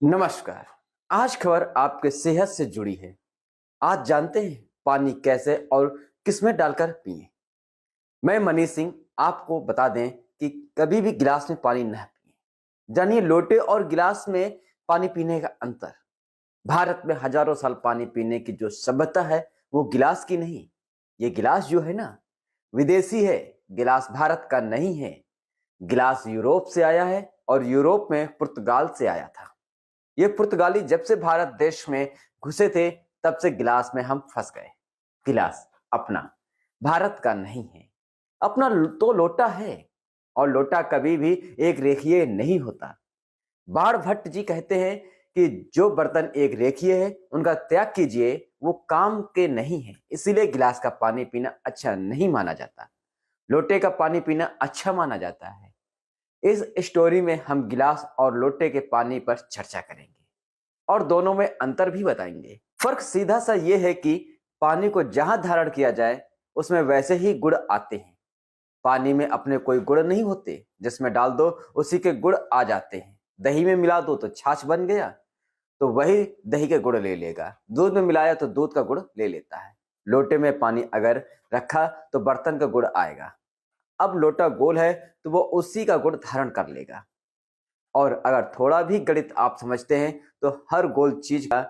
नमस्कार। आज खबर आपके सेहत से जुड़ी है। आज जानते हैं पानी कैसे और किसमें डालकर पिएं। मैं मनीष सिंह आपको बता दें कि कभी भी गिलास में पानी न पिएं। जानिए लोटे और गिलास में पानी पीने का अंतर। भारत में हजारों साल पानी पीने की जो सभ्यता है वो गिलास की नहीं। ये गिलास जो है ना विदेशी है। गिलास भारत का नहीं है। गिलास यूरोप से आया है और यूरोप में पुर्तगाल से आया था। ये पुर्तगाली जब से भारत देश में घुसे थे तब से गिलास में हम फंस गए। गिलास अपना भारत का नहीं है। अपना तो लोटा है और लोटा कभी भी एक रेखीय नहीं होता। बाण भट्ट जी कहते हैं कि जो बर्तन एक रेखीय है उनका त्याग कीजिए, वो काम के नहीं है। इसीलिए गिलास का पानी पीना अच्छा नहीं माना जाता, लोटे का पानी पीना अच्छा माना जाता है। इस स्टोरी में हम गिलास और लोटे के पानी पर चर्चा करेंगे और दोनों में अंतर भी बताएंगे। फर्क सीधा सा ये है कि पानी को जहां धारण किया जाए उसमें वैसे ही गुण आते हैं। पानी में अपने कोई गुण नहीं होते, जिसमें डाल दो उसी के गुण आ जाते हैं। दही में मिला दो तो छाछ बन गया, तो वही दही के गुण ले लेगा। दूध में मिलाया तो दूध का गुण ले लेता है। लोटे में पानी अगर रखा तो बर्तन का गुण आएगा। अब लोटा गोल है तो वो उसी का गुण धारण कर लेगा। और अगर थोड़ा भी गणित आप समझते हैं तो हर गोल चीज का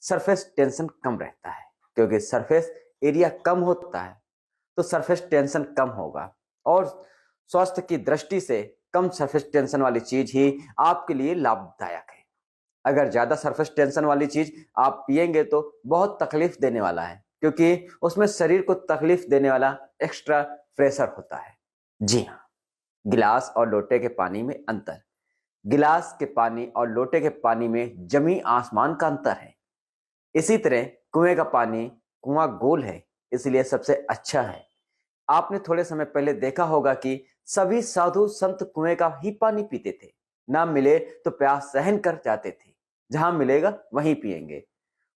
सरफेस टेंशन कम रहता है, क्योंकि सरफेस एरिया कम होता है तो सरफेस टेंशन कम होगा। और स्वास्थ्य की दृष्टि से कम सरफेस टेंशन वाली चीज ही आपके लिए लाभदायक है। अगर ज्यादा सरफेस टेंशन वाली चीज आप पिएंगे तो बहुत तकलीफ देने वाला है, क्योंकि उसमें शरीर को तकलीफ देने वाला एक्स्ट्रा प्रेशर होता है। जी हाँ, गिलास और लोटे के पानी में अंतर। गिलास के पानी और लोटे के पानी में जमी आसमान का अंतर है। इसी तरह कुएं का पानी, कुआं गोल है इसलिए सबसे अच्छा है। आपने थोड़े समय पहले देखा होगा कि सभी साधु संत कुएं का ही पानी पीते थे। ना मिले तो प्यास सहन कर जाते थे, जहां मिलेगा वहीं पिएंगे।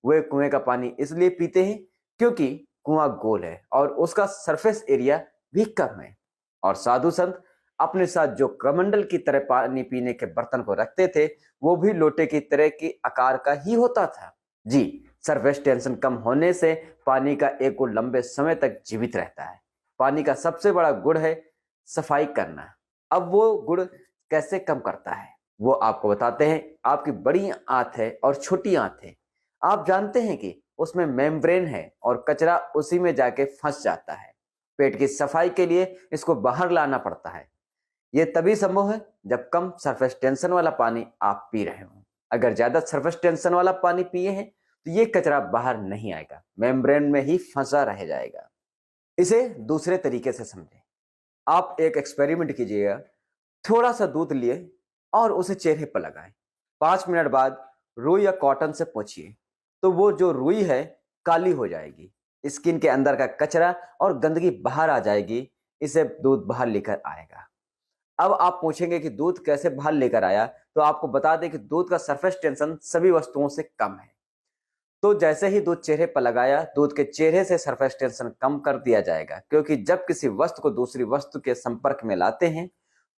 वे कुएं का पानी इसलिए पीते हैं क्योंकि कुआं गोल है और उसका सरफेस एरिया भी कम है। और साधु संत अपने साथ जो कमंडल की तरह पानी पीने के बर्तन को रखते थे वो भी लोटे की तरह के आकार का ही होता था। जी, सरफेस टेंशन कम होने से पानी का एक गुण लंबे समय तक जीवित रहता है। पानी का सबसे बड़ा गुण है सफाई करना। अब वो गुण कैसे कम करता है वो आपको बताते हैं। आपकी बड़ी आंत है और छोटी आंत है। आप जानते हैं कि उसमें मेम्ब्रेन है और कचरा उसी में जाके फंस जाता है। पेट की सफाई के लिए इसको बाहर लाना पड़ता है। ये तभी संभव है जब कम सरफेस टेंशन वाला पानी आप पी रहे हो। अगर ज्यादा सरफेस टेंशन वाला पानी पिए हैं तो ये कचरा बाहर नहीं आएगा, मेम्ब्रेन में ही फंसा रह जाएगा। इसे दूसरे तरीके से समझें। आप एक एक्सपेरिमेंट कीजिएगा। थोड़ा सा दूध लिए और उसे चेहरे पर लगाएं। 5 मिनट बाद रुई या कॉटन से पोंछिए तो वो जो रुई है काली हो जाएगी। स्किन के अंदर का कचरा और गंदगी बाहर आ जाएगी। इसे दूध बाहर लेकर आएगा। अब आप पूछेंगे कि दूध कैसे बाहर लेकर आया, तो आपको बता दें कि दूध का सरफेस टेंशन सभी वस्तुओं से कम है। तो जैसे ही दूध चेहरे पर लगाया, दूध के चेहरे से सरफेस टेंशन कम कर दिया जाएगा, क्योंकि जब किसी वस्तु को दूसरी वस्तु के संपर्क में लाते हैं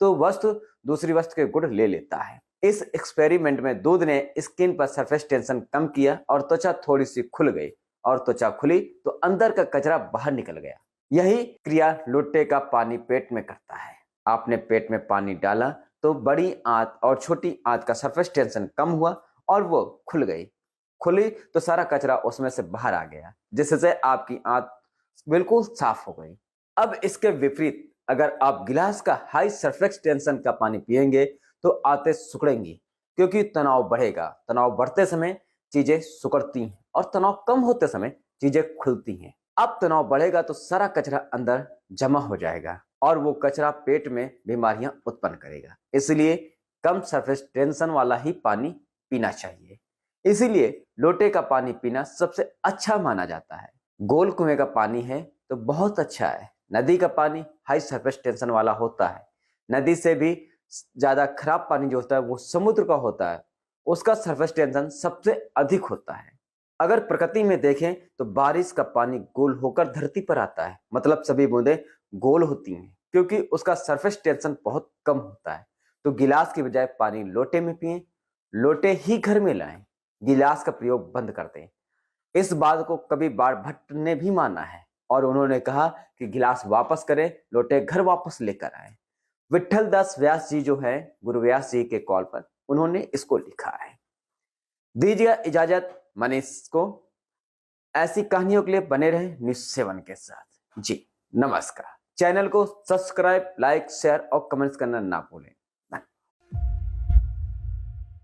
तो वस्तु दूसरी वस्तु के गुण ले लेता है। इस एक्सपेरिमेंट में दूध ने स्किन पर सरफेस टेंशन कम किया और त्वचा थोड़ी सी खुल गई, और त्वचा खुली तो अंदर का कचरा बाहर निकल गया। यही क्रिया लोटे का पानी पेट में करता है। आपने पेट में पानी डाला तो बड़ी आंत और छोटी आंत का सरफेस टेंशन कम हुआ और वो खुल गई। खुली तो सारा कचरा उसमें से बाहर आ गया, जिससे आपकी आंत बिल्कुल साफ हो गई। अब इसके विपरीत अगर आप गिलास का हाई सरफेस टेंशन का पानी पिएंगे तो आंतें सिकुड़ेंगी, क्योंकि तनाव बढ़ेगा। तनाव बढ़ते समय चीजें सिकुड़ती हैं और तनाव कम होते समय चीजें खुलती हैं। अब तनाव बढ़ेगा तो सारा कचरा अंदर जमा हो जाएगा और वो कचरा पेट में बीमारियां उत्पन्न करेगा। इसलिए कम सरफेस टेंशन वाला ही पानी पीना चाहिए। इसीलिए लोटे का पानी पीना सबसे अच्छा माना जाता है। गोल कुएं का पानी है तो बहुत अच्छा है। नदी का पानी हाई सरफेस टेंशन वाला होता है। नदी से भी ज्यादा खराब पानी जो होता है वो समुद्र का होता है। उसका सरफेस टेंशन सबसे अधिक होता है। अगर प्रकृति में देखें तो बारिश का पानी गोल होकर धरती पर आता है, मतलब सभी बूंदें गोल होती हैं, क्योंकि उसका सरफेस टेंशन बहुत कम होता है। तो गिलास की बजाय पानी लोटे में पिएं लोटे ही घर में लाएं, गिलास का प्रयोग बंद कर दें। इस बात को कवि बाण भट्ट ने भी माना है और उन्होंने कहा कि गिलास वापस करें, लोटे घर वापस लेकर आए। विट्ठल दास व्यास जी जो है, गुरु व्यास जी के कॉल पर उन्होंने इसको लिखा है। दीजिए इजाजत मनीष को। ऐसी कहानियों के लिए बने रहे न्यूज़ 7 के साथ। जी नमस्कार। चैनल को सब्सक्राइब, लाइक, शेयर और कमेंट्स करना ना भूलें।